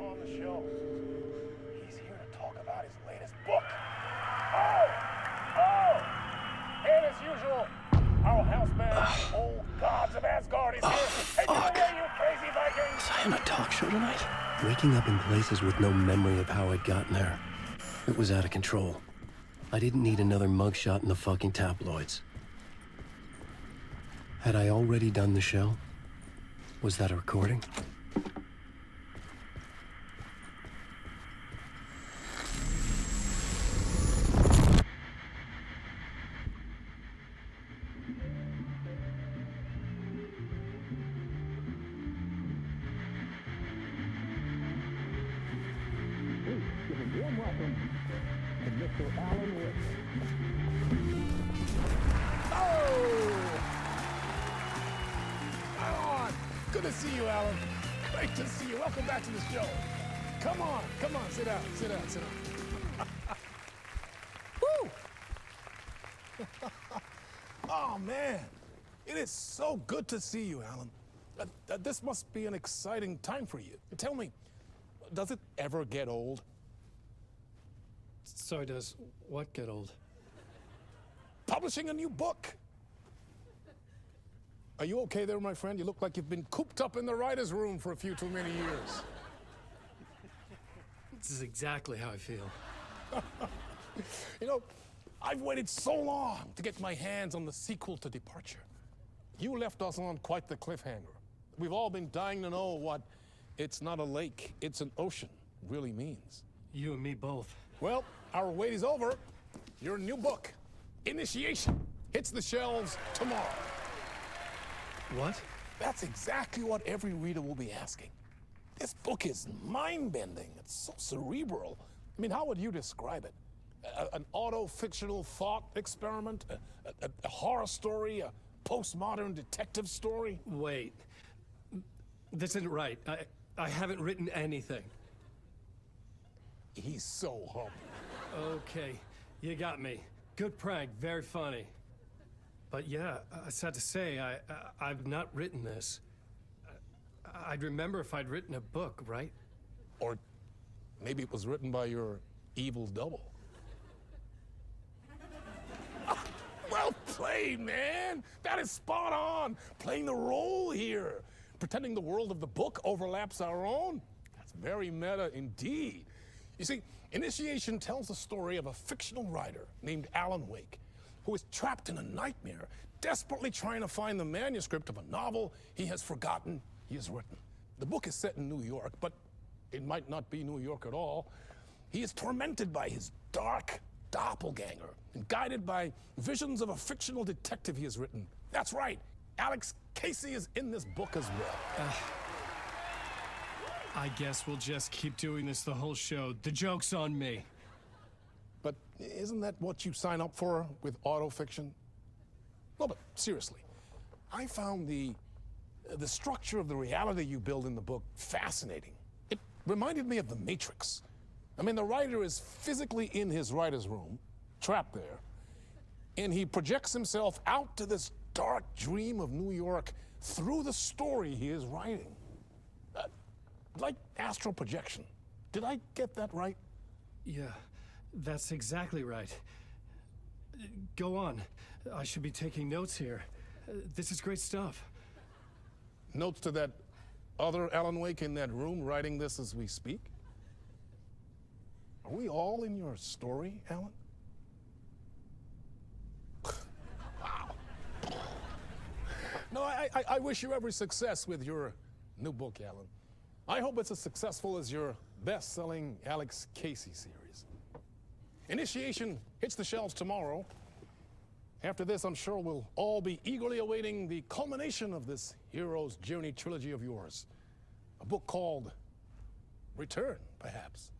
on the show. He's here to talk about his latest book. Oh! And as usual, our house band, Old Gods of Asgard, is here. Take it away, you crazy Vikings! Was I on a talk show tonight? Waking up in places with no memory of how I'd gotten there. It was out of control. I didn't need another mugshot in the fucking tabloids. Had I already done the show? Was that a recording? Warm welcome to Mr. Alan Wake. Alan! Good to see you, Alan. Great to see you. Welcome back to the show. Come on, sit down. Woo! Oh, man. It is so good to see you, Alan. This must be an exciting time for you. Tell me, does it ever get old? So does what get old? Publishing a new book. Are you okay there, my friend? You look like you've been cooped up in the writer's room for a few too many years. This is exactly how I feel. You know, I've waited so long to get my hands on the sequel to Departure. You left us on quite the cliffhanger. We've all been dying to know what "it's not a lake, it's an ocean" really means. You and me both. Well, our wait is over. Your new book, Initiation, hits the shelves tomorrow. What? That's exactly what every reader will be asking. This book is mind-bending. It's so cerebral. I mean, how would you describe it? An auto-fictional thought experiment? A horror story? A postmodern detective story? Wait. This isn't right. I haven't written anything. He's so humble. Okay, you got me. Good prank, very funny. But yeah, sad to say, I've not written this. I'd remember if I'd written a book, right? Or maybe it was written by your evil double. Well played, man. That is spot on. Playing the role here. Pretending the world of the book overlaps our own. That's very meta indeed. You see, Initiation tells the story of a fictional writer named Alan Wake, who is trapped in a nightmare, desperately trying to find the manuscript of a novel he has forgotten he has written. The book is set in New York, but it might not be New York at all. He is tormented by his dark doppelganger and guided by visions of a fictional detective he has written. That's right, Alex Casey is in this book as well. I guess we'll just keep doing this the whole show. The joke's on me. But isn't that what you sign up for with autofiction? No, but seriously, I found the structure of the reality you build in the book fascinating. It reminded me of The Matrix. I mean, the writer is physically in his writer's room, trapped there, and he projects himself out to this dark dream of New York through the story he is writing. Like astral projection. Did I get that right? Yeah, that's exactly right. Go on. I should be taking notes here. This is great stuff. Notes to that other Alan Wake in that room writing this as we speak? Are we all in your story, Alan? Wow. No, I wish you every success with your new book, Alan. I hope it's as successful as your best-selling Alex Casey series. Initiation hits the shelves tomorrow. After this, I'm sure we'll all be eagerly awaiting the culmination of this hero's journey trilogy of yours. A book called Return, perhaps.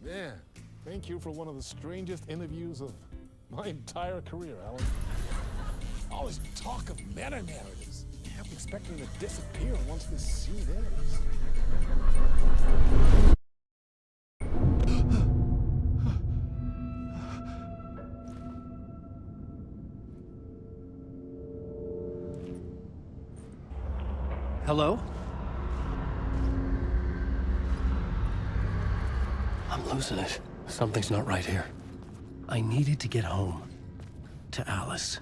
Man, thank you for one of the strangest interviews of my entire career, Alan. All this talk of meta-narratives. I'm expecting to disappear once this scene ends. Hello? I'm losing it. Something's not right here. I needed to get home. To Alice.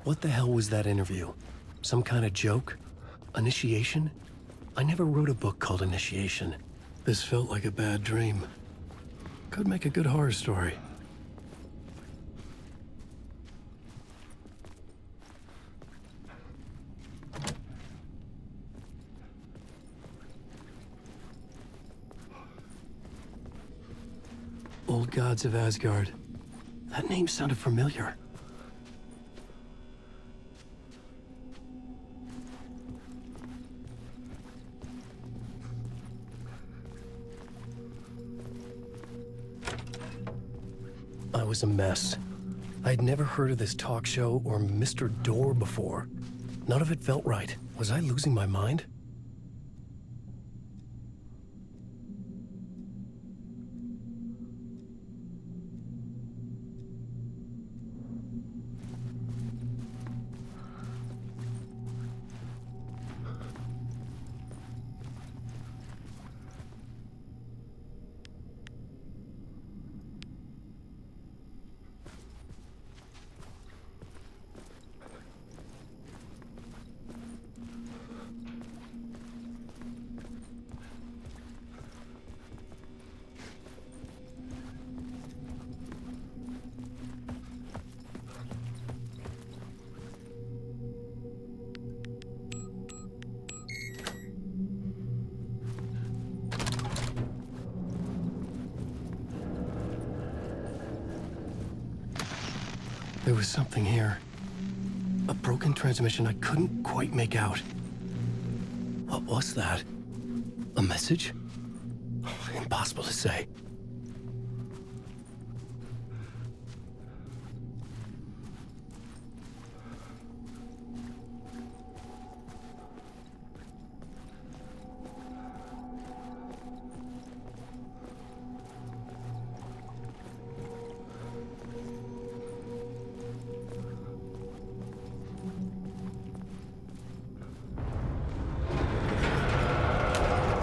What the hell was that interview? Some kind of joke? Initiation? I never wrote a book called Initiation. This felt like a bad dream. Could make a good horror story. Old Gods of Asgard. That name sounded familiar. I was a mess. I'd never heard of this talk show or Mr. Door before. None of it felt right. Was I losing my mind? There was something here. A broken transmission I couldn't quite make out. What was that? A message? Impossible to say.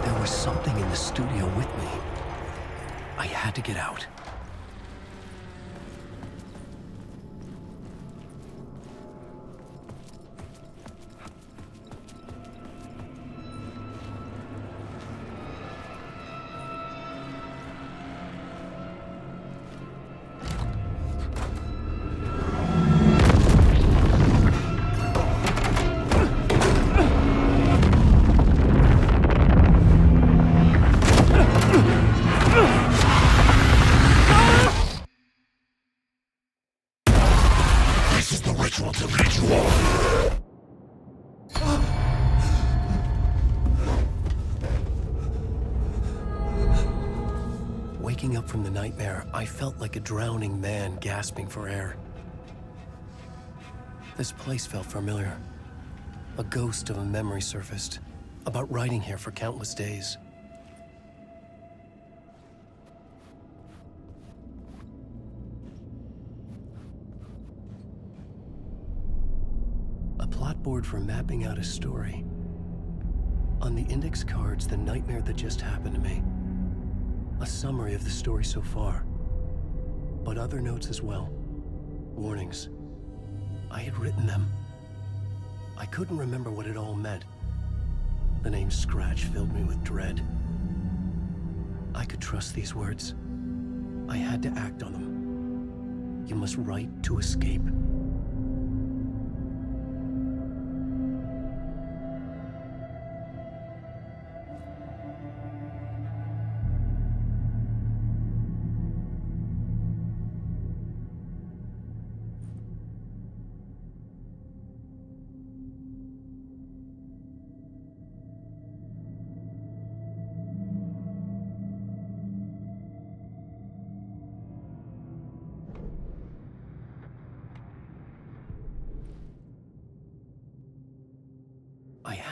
There was something in the studio with me. I had to get out. This is the ritual to lead you on. Waking up from the nightmare, I felt like a drowning man gasping for air. This place felt familiar. A ghost of a memory surfaced, about riding here for countless days. A plot board for mapping out a story. On the index cards, the nightmare that just happened to me. A summary of the story so far, but other notes as well. Warnings. I had written them. I couldn't remember what it all meant. The name Scratch filled me with dread. I could trust these words. I had to act on them. You must write to escape.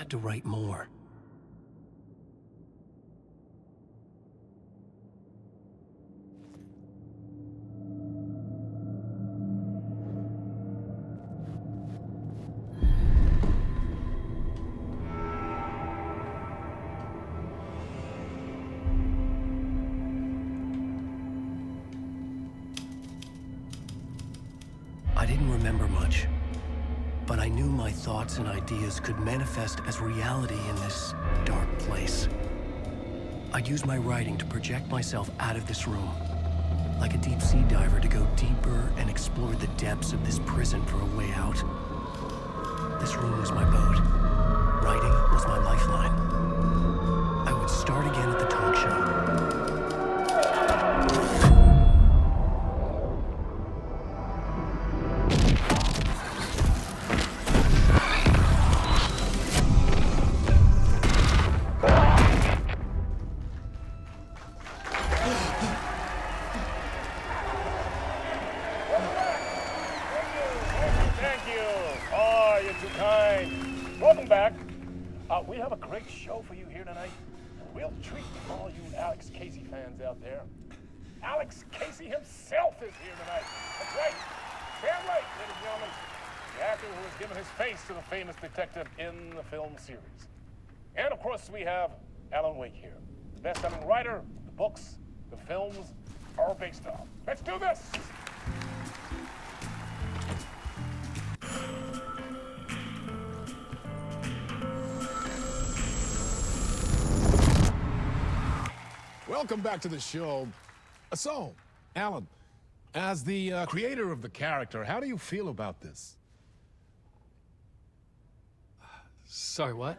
had to write more. I didn't remember much, but I knew my thoughts and ideas could manifest as reality in this dark place. I'd use my writing to project myself out of this room, like a deep sea diver to go deeper and explore the depths of this prison for a way out. This room was my boat. Writing was my lifeline. I would start again at the talk show. Welcome back. We have a great show for you here tonight. We'll treat all you Alex Casey fans out there. Alex Casey himself is here tonight. That's right. Damn right, ladies and gentlemen. The actor who has given his face to the famous detective in the film series. And of course, we have Alan Wake here, the best-selling writer the books the films are based on. Let's do this. Welcome back to the show. So, Alan, as the creator of the character, how do you feel about this? Sorry, what?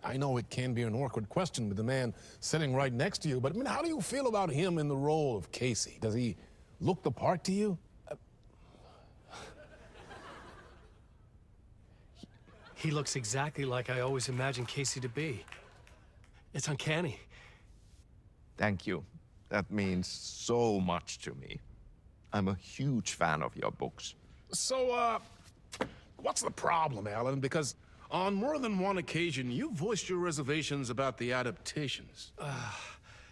I know it can be an awkward question with the man sitting right next to you, but I mean, how do you feel about him in the role of Casey? Does he look the part to you? He looks exactly like I always imagined Casey to be. It's uncanny. Thank you. That means so much to me. I'm a huge fan of your books. So, what's the problem, Alan? Because on more than one occasion, you voiced your reservations about the adaptations.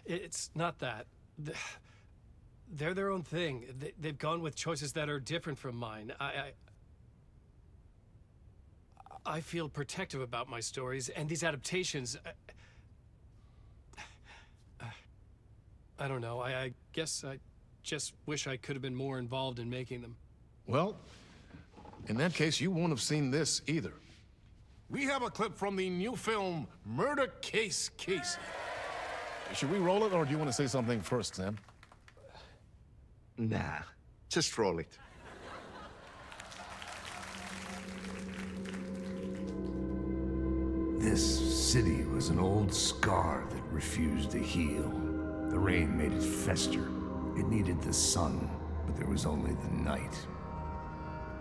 It's not that. They're their own thing. They've gone with choices that are different from mine. I feel protective about my stories, and these adaptations... I don't know. I guess I just wish I could have been more involved in making them. Well, in that case, you won't have seen this either. We have a clip from the new film, Murder Case Casey. Should we roll it, or do you want to say something first, Sam? Nah, just roll it. This city was an old scar that refused to heal. The rain made it fester. It needed the sun, but there was only the night.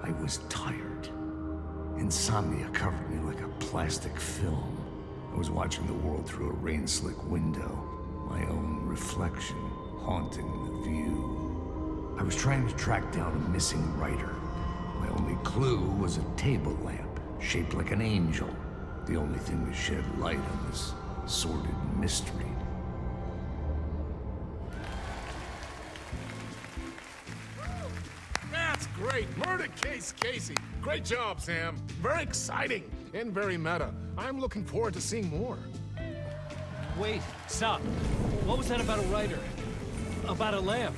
I was tired. Insomnia covered me like a plastic film. I was watching the world through a rain-slick window, my own reflection haunting the view. I was trying to track down a missing writer. My only clue was a table lamp, shaped like an angel. The only thing to shed light on this sordid mystery. That's great. Murder Case Casey. Great job, Sam. Very exciting and very meta. I'm looking forward to seeing more. Wait, stop. What was that about a writer? About a lamp?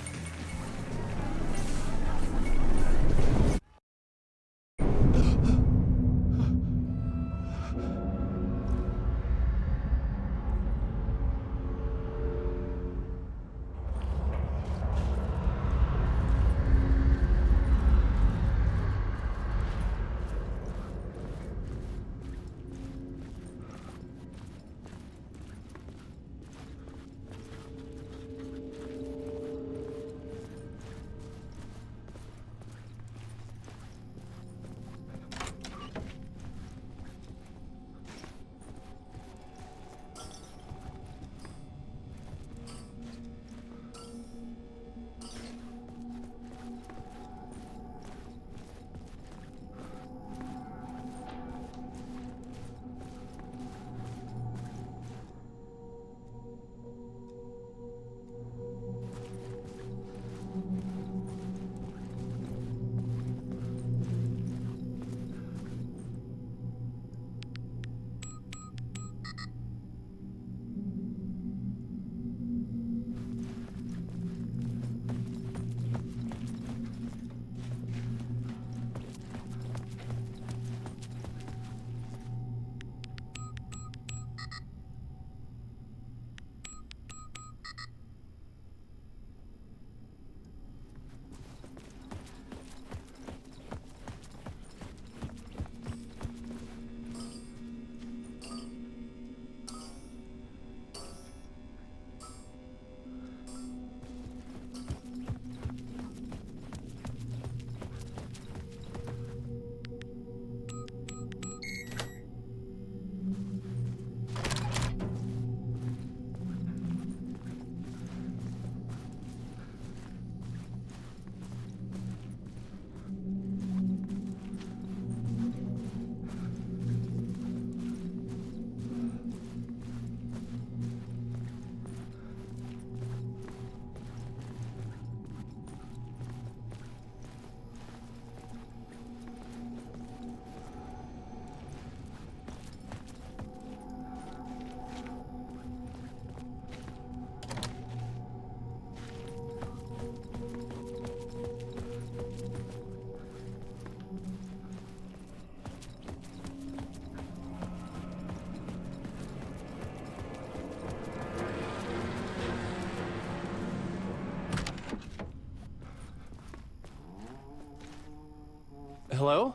Hello?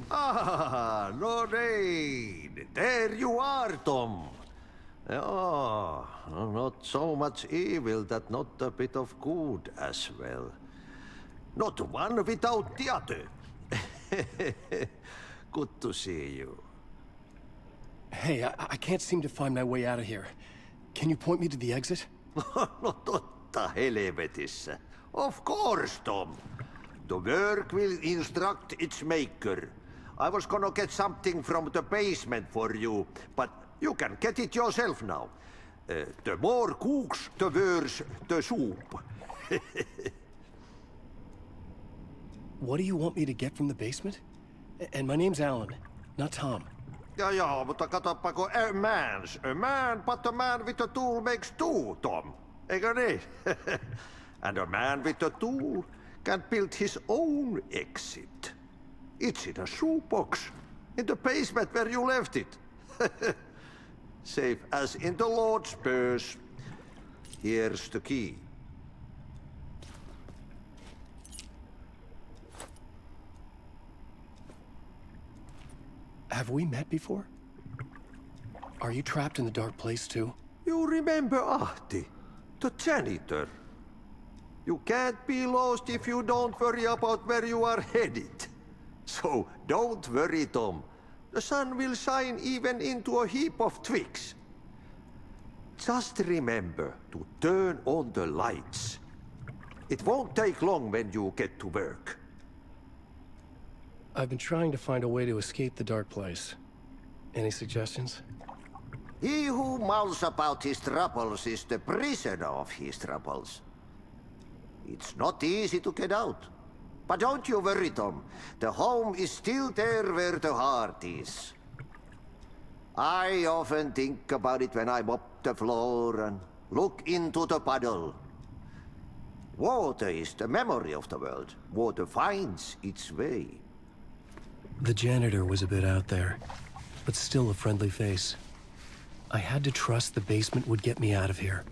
Ah, Lorraine! There you are, Tom. Oh, not so much evil that not a bit of good as well. Not one without the other. Good to see you. Hey, I can't seem to find my way out of here. Can you point me to the exit? No totta helvetissä. Of course, Tom. The work will instruct its maker. I was gonna get something from the basement for you, but you can get it yourself now. The more cooks, the worse the soup. What do you want me to get from the basement? And my name's Alan, not Tom. Ja, mutta katsopako, a man, but a man with a tool makes two, Tom. Eikö niin? And a man with a tool can build his own exit. It's in a shoebox, in the basement where you left it. Safe as in the Lord's purse. Here's the key. Have we met before? Are you trapped in the dark place too? You remember Ahti, the janitor. You can't be lost if you don't worry about where you are headed. So don't worry, Tom. The sun will shine even into a heap of twigs. Just remember to turn on the lights. It won't take long when you get to work. I've been trying to find a way to escape the dark place. Any suggestions? He who mouths about his troubles is the prisoner of his troubles. It's not easy to get out. But don't you worry, Tom. The home is still there where the heart is. I often think about it when I mop the floor and look into the puddle. Water is the memory of the world. Water finds its way. The janitor was a bit out there, but still a friendly face. I had to trust the basement would get me out of here.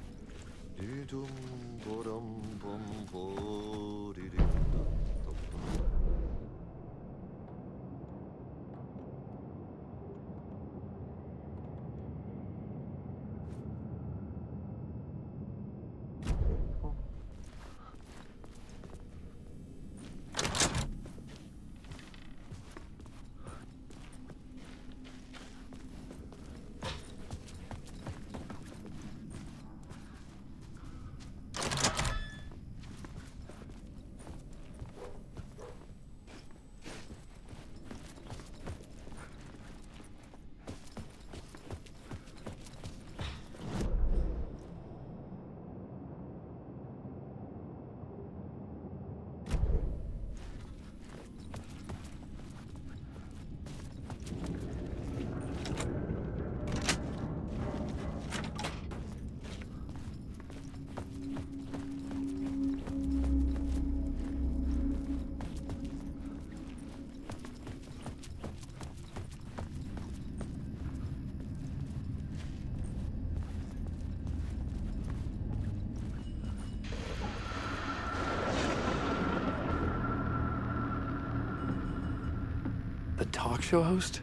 The talk show host?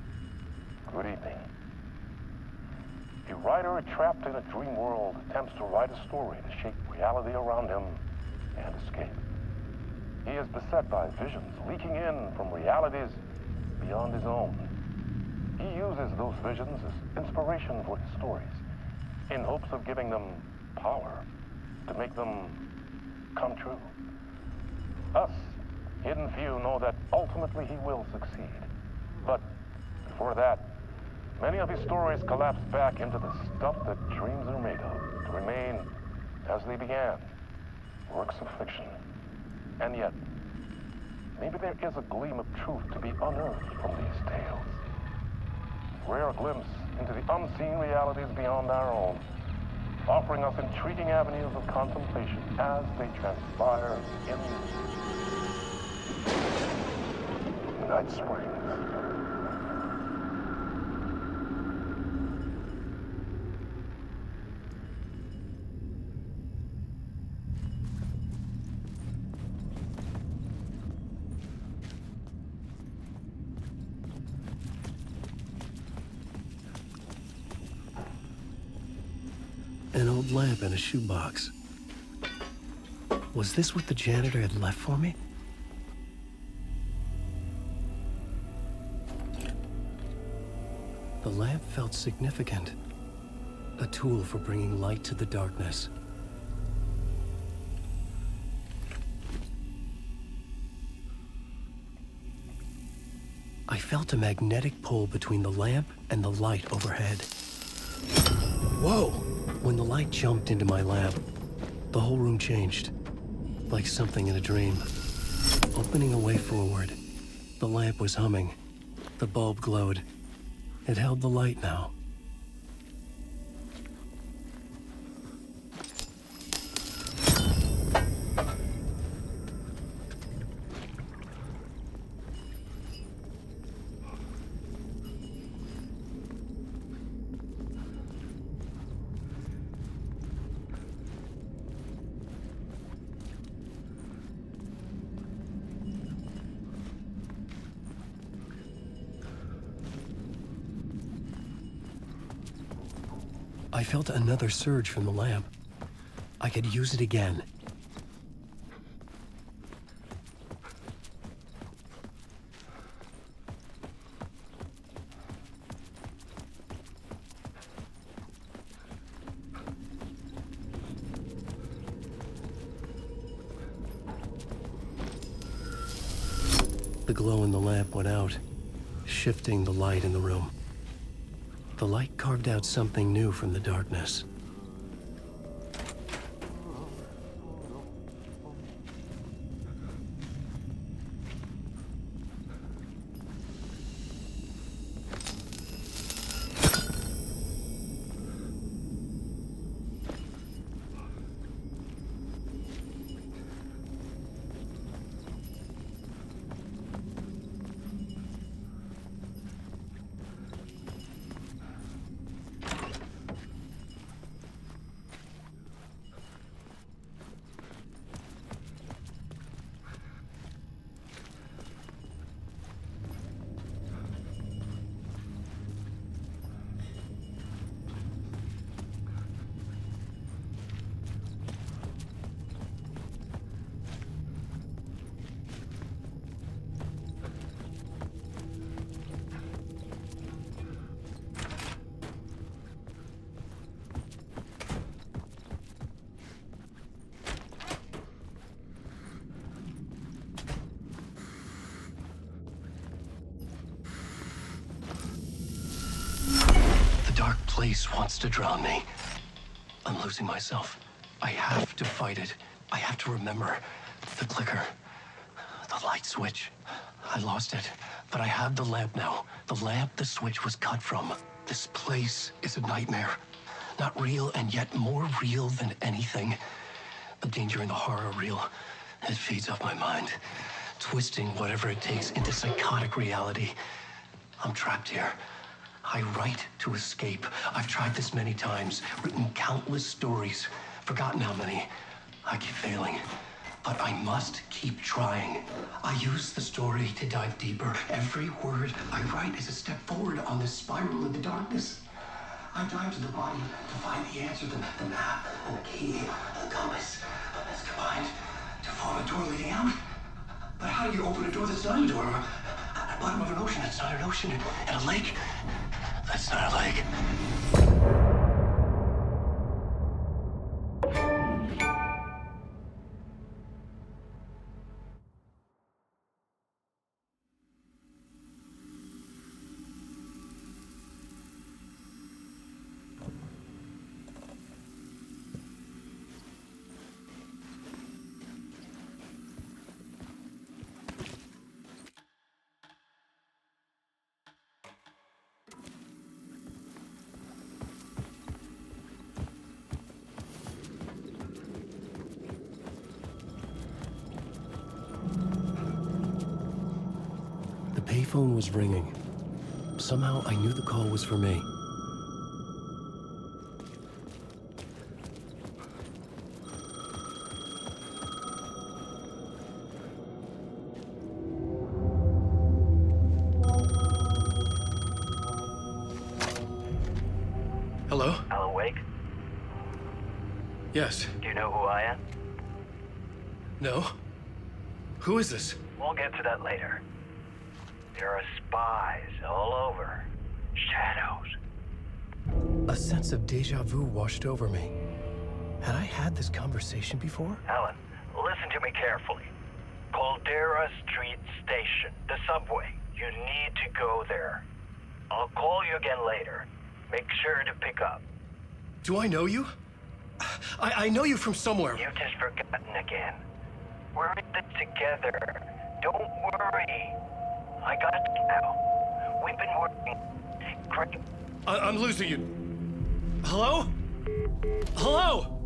Good evening. A writer trapped in a dream world attempts to write a story to shape reality around him and escape. He is beset by visions leaking in from realities beyond his own. He uses those visions as inspiration for his stories, in hopes of giving them power to make them come true. Us, hidden few, know that ultimately he will succeed. But before that, many of his stories collapse back into the stuff that dreams are made of, to remain as they began, works of fiction. And yet, maybe there is a gleam of truth to be unearthed from these tales. Rare glimpse into the unseen realities beyond our own, offering us intriguing avenues of contemplation as they transpire in Night Springs. An old lamp in a shoebox. Was this what the janitor had left for me? The lamp felt significant. A tool for bringing light to the darkness. I felt a magnetic pull between the lamp and the light overhead. Whoa! When the light jumped into my lamp, the whole room changed, like something in a dream. Opening a way forward, the lamp was humming. The bulb glowed. It held the light now. I felt another surge from the lamp. I could use it again. The glow in the lamp went out, shifting the light in the room. The light carved out something new from the darkness. Place wants to drown me. I'm losing myself. I have to fight it. I have to remember. The clicker. The light switch. I lost it. But I have the lamp now. The lamp the switch was cut from. This place is a nightmare. Not real, and yet more real than anything. The danger and the horror are real. It feeds off my mind. Twisting whatever it takes into psychotic reality. I'm trapped here. I write to escape. I've tried this many times, written countless stories, forgotten how many. I keep failing, but I must keep trying. I use the story to dive deeper. Every word I write is a step forward on this spiral in the darkness. I dive to the body to find the answer, the map, and the key, and the compass. It's combined to form a door leading out. But how do you open a door that's not a door? At the bottom of an ocean that's not an ocean, and a lake that's not a lake. phone was ringing. Somehow I knew the call was for me. Hello? Alan Wake? Yes. Do you know who I am? No? Who is this? We'll get to that later. There are spies all over. Shadows. A sense of deja vu washed over me. Had I had this conversation before? Alan, listen to me carefully. Caldera Street Station, the subway. You need to go there. I'll call you again later. Make sure to pick up. Do I know you? I know you from somewhere. You've just forgotten again. We're in this together. Don't worry. I got you now. We've been working. Great. I'm losing you. Hello? Hello?